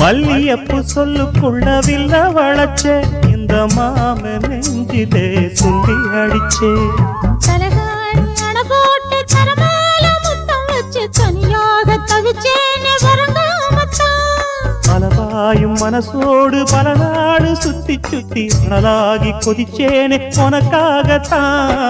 மல்லியப்பு சொல்லுக்குள்ள வில்ல வளச்சே இந்த மாம நெஞ்சிலே சொல்லி அடிச்சே தலகாணி அண போட்டு தரமேல முத்தம் வச்சு தனியாக தவிச்சேனே வரங்காமத்தான் பலவாயும் மனசோடு பல நாடு சுத்தி சுத்தி அனலாகி கொதிச்சேனே உனக்காகத்தான்